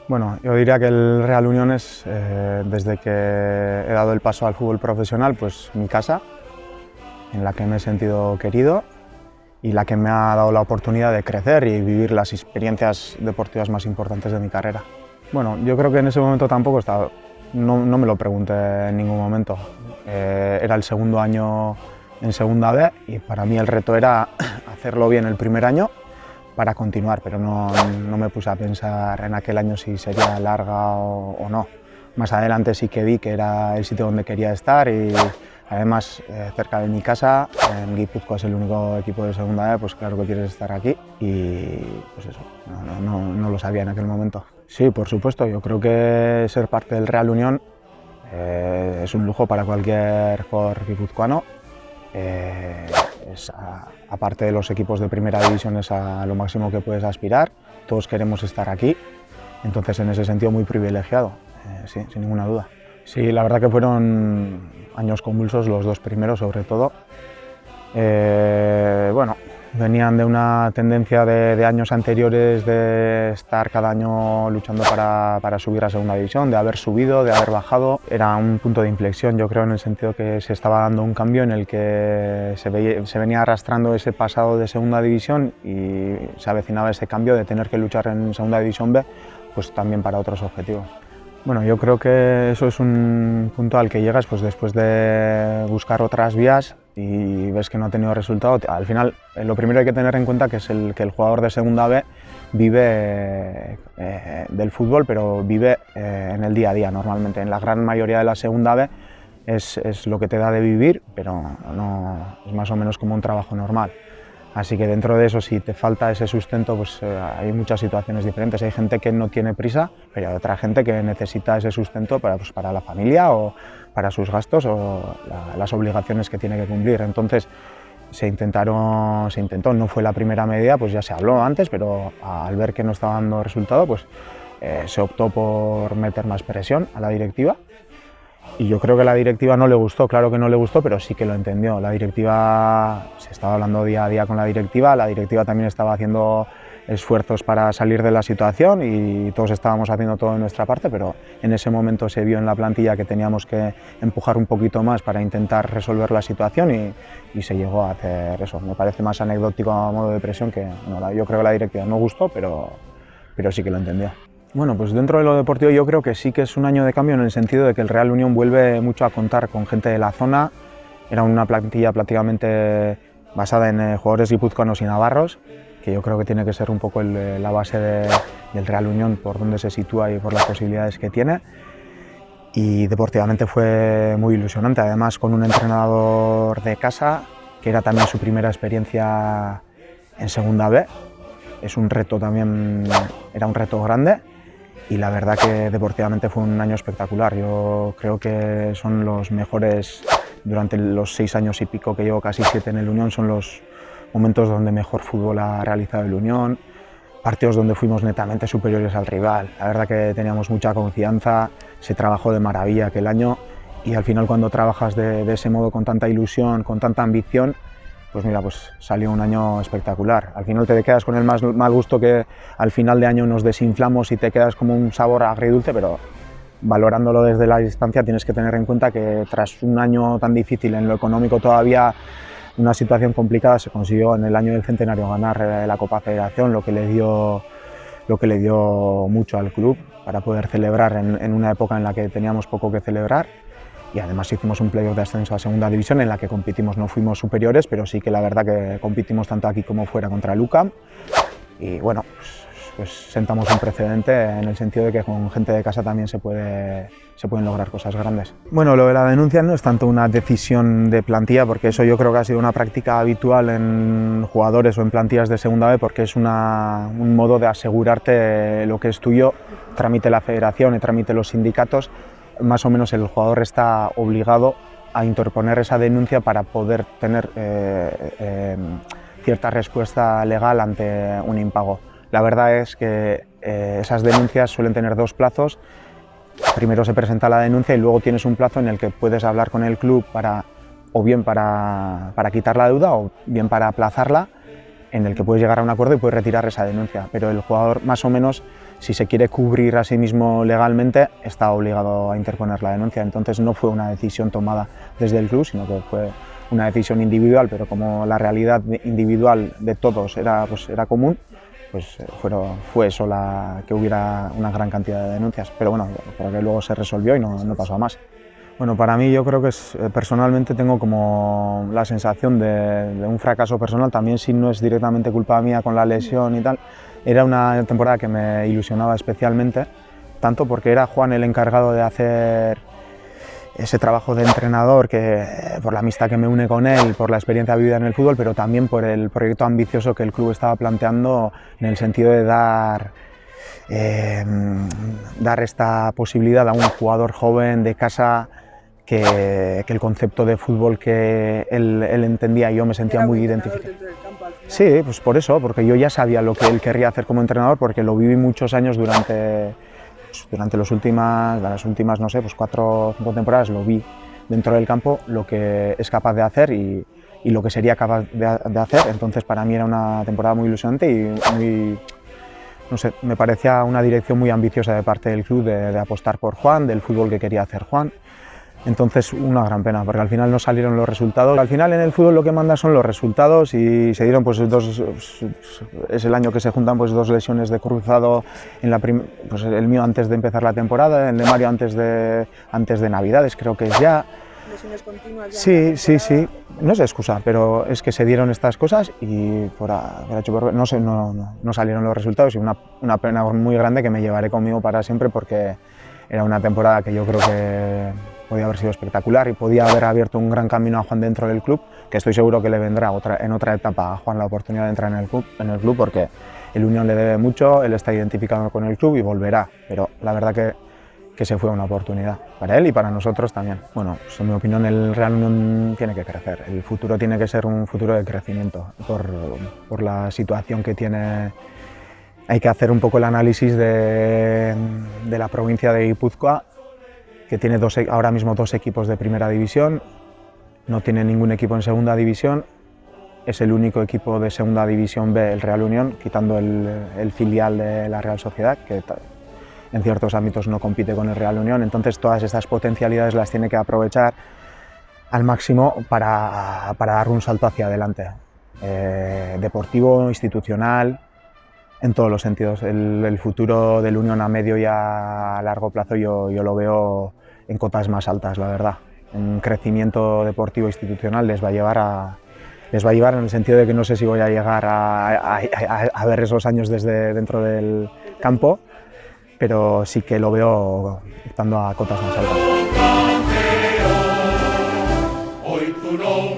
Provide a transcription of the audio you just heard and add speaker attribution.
Speaker 1: Bueno, yo diría que el Real Unión es, desde que he dado el paso al fútbol profesional, pues mi casa, en la que me he sentido querido y la que me ha dado la oportunidad de crecer y vivir las experiencias deportivas más importantes de mi carrera. Bueno, yo creo que en ese momento tampoco estaba, no me lo pregunté en ningún momento. Era el segundo año en Segunda B y para mí el reto era hacerlo bien el primer año para continuar, pero no me puse a pensar en aquel año si sería larga o no. Más adelante sí que vi que era el sitio donde quería estar y además cerca de mi casa, en Guipúzcoa es el único equipo de Segunda B, pues claro que quieres estar aquí y pues eso, no lo sabía en aquel momento. Sí, por supuesto, yo creo que ser parte del Real Unión es un lujo para cualquier jugador guipuzcoano. Aparte de los equipos de primera división es a lo máximo que puedes aspirar, todos queremos estar aquí, entonces en ese sentido muy privilegiado, sí, sin ninguna duda. Sí, la verdad que fueron años convulsos, los dos primeros sobre todo. Bueno, venían de una tendencia de años anteriores de estar cada año luchando para subir a segunda división, de haber subido, de haber bajado. Era un punto de inflexión, yo creo, en el sentido que se estaba dando un cambio en el que se venía arrastrando ese pasado de segunda división y se avecinaba ese cambio de tener que luchar en segunda división B, pues también para otros objetivos. Bueno, yo creo que eso es un punto al que llegas pues después de buscar otras vías y ves que no ha tenido resultado. Al final, lo primero hay que tener en cuenta que es que el jugador de Segunda B vive del fútbol, pero vive en el día a día normalmente. En la gran mayoría de la Segunda B es lo que te da de vivir, pero no, es más o menos como un trabajo normal. Así que dentro de eso, si te falta ese sustento, pues hay muchas situaciones diferentes. Hay gente que no tiene prisa, pero hay otra gente que necesita ese sustento para la familia o para sus gastos o las obligaciones que tiene que cumplir. Entonces se intentó, no fue la primera medida, pues ya se habló antes, pero al ver que no estaba dando resultado, pues se optó por meter más presión a la directiva. Y yo creo que a la directiva no le gustó, claro que no le gustó, pero sí que lo entendió. La directiva, se estaba hablando día a día con la directiva también estaba haciendo esfuerzos para salir de la situación y todos estábamos haciendo todo de nuestra parte, pero en ese momento se vio en la plantilla que teníamos que empujar un poquito más para intentar resolver la situación y se llegó a hacer eso. Me parece más anecdótico a modo de presión que no, yo creo que a la directiva no gustó, pero sí que lo entendió. Bueno, pues dentro de lo deportivo yo creo que sí que es un año de cambio en el sentido de que el Real Unión vuelve mucho a contar con gente de la zona. Era una plantilla prácticamente basada en jugadores guipuzcoanos y navarros, que yo creo que tiene que ser un poco la base del Real Unión por donde se sitúa y por las posibilidades que tiene. Y deportivamente fue muy ilusionante, además con un entrenador de casa, que era también su primera experiencia en Segunda B. Es un reto también, era un reto grande. Y la verdad que deportivamente fue un año espectacular. Yo creo que son los mejores, durante los 6 años y pico que llevo, casi 7 en el Unión, son los momentos donde mejor fútbol ha realizado el Unión, partidos donde fuimos netamente superiores al rival. La verdad que teníamos mucha confianza, se trabajó de maravilla aquel año y al final cuando trabajas de ese modo con tanta ilusión, con tanta ambición, pues mira, pues salió un año espectacular. Al final te quedas con el mal gusto que al final de año nos desinflamos y te quedas como un sabor agridulce, pero valorándolo desde la distancia tienes que tener en cuenta que tras un año tan difícil en lo económico, todavía una situación complicada, se consiguió en el año del centenario ganar la Copa Federación, lo que le dio mucho al club para poder celebrar en una época en la que teníamos poco que celebrar. Y además hicimos un playoff de ascenso a segunda división en la que compitimos, no fuimos superiores, pero sí que la verdad que compitimos tanto aquí como fuera contra el UCAM y bueno, pues sentamos un precedente en el sentido de que con gente de casa también se pueden lograr cosas grandes. Bueno, lo de la denuncia no es tanto una decisión de plantilla, porque eso yo creo que ha sido una práctica habitual en jugadores o en plantillas de segunda B, porque es un modo de asegurarte lo que es tuyo, tramite la federación y tramite los sindicatos. Más o menos el jugador está obligado a interponer esa denuncia para poder tener cierta respuesta legal ante un impago. La verdad es que esas denuncias suelen tener 2 plazos. Primero se presenta la denuncia y luego tienes un plazo en el que puedes hablar con el club o bien para quitar la deuda o bien para aplazarla, en el que puedes llegar a un acuerdo y puedes retirar esa denuncia. Pero el jugador más o menos si se quiere cubrir a sí mismo legalmente, está obligado a interponer la denuncia. Entonces no fue una decisión tomada desde el club, sino que fue una decisión individual, pero como la realidad individual de todos era común, pues fue eso que hubiera una gran cantidad de denuncias. Pero bueno, porque luego se resolvió y no pasó a más. Bueno, para mí yo creo que personalmente tengo como la sensación de un fracaso personal, también si no es directamente culpa mía con la lesión y tal. Era una temporada que me ilusionaba especialmente, tanto porque era Juan el encargado de hacer ese trabajo de entrenador, por la amistad que me une con él, por la experiencia vivida en el fútbol, pero también por el proyecto ambicioso que el club estaba planteando en el sentido de dar esta posibilidad a un jugador joven de casa que el concepto de fútbol que él entendía y yo me sentía muy identificado. Sí, pues por eso, porque yo ya sabía lo que él querría hacer como entrenador, porque lo viví muchos años durante las últimas, no sé, pues 4 o 5 temporadas lo vi dentro del campo, lo que es capaz de hacer y lo que sería capaz de hacer. Entonces para mí era una temporada muy ilusionante y muy, no sé, me parecía una dirección muy ambiciosa de parte del club de apostar por Juan, del fútbol que quería hacer Juan. Entonces una gran pena, porque al final no salieron los resultados. Al final en el fútbol lo que manda son los resultados y se dieron es el año que se juntan pues 2 lesiones de cruzado, pues el mío antes de empezar la temporada, el de Mario antes de Navidades, creo que es ya.
Speaker 2: Lesiones continuas ya.
Speaker 1: Sí, no es excusa, pero es que se dieron estas cosas y no salieron los resultados y una pena muy grande que me llevaré conmigo para siempre, porque era una temporada que yo creo que podía haber sido espectacular y podía haber abierto un gran camino a Juan dentro del club, que estoy seguro que le vendrá en otra etapa a Juan la oportunidad de entrar en el club, porque el Unión le debe mucho, él está identificado con el club y volverá, pero la verdad que se fue una oportunidad para él y para nosotros también. Bueno, pues en mi opinión el Real Unión tiene que crecer, el futuro tiene que ser un futuro de crecimiento por la situación que tiene. Hay que hacer un poco el análisis de la provincia de Guipúzcoa, que tiene ahora mismo 2 equipos de primera división, no tiene ningún equipo en segunda división, es el único equipo de segunda división B, el Real Unión, quitando el filial de la Real Sociedad, que en ciertos ámbitos no compite con el Real Unión. Entonces todas estas potencialidades las tiene que aprovechar al máximo para dar un salto hacia adelante, deportivo, institucional, en todos los sentidos. El futuro del Unión a medio y a largo plazo yo lo veo en cotas más altas, la verdad. Un crecimiento deportivo institucional les va a llevar en el sentido de que no sé si voy a llegar a ver esos años desde dentro del campo, pero sí que lo veo estando a cotas más altas.
Speaker 3: Hoy tu nombre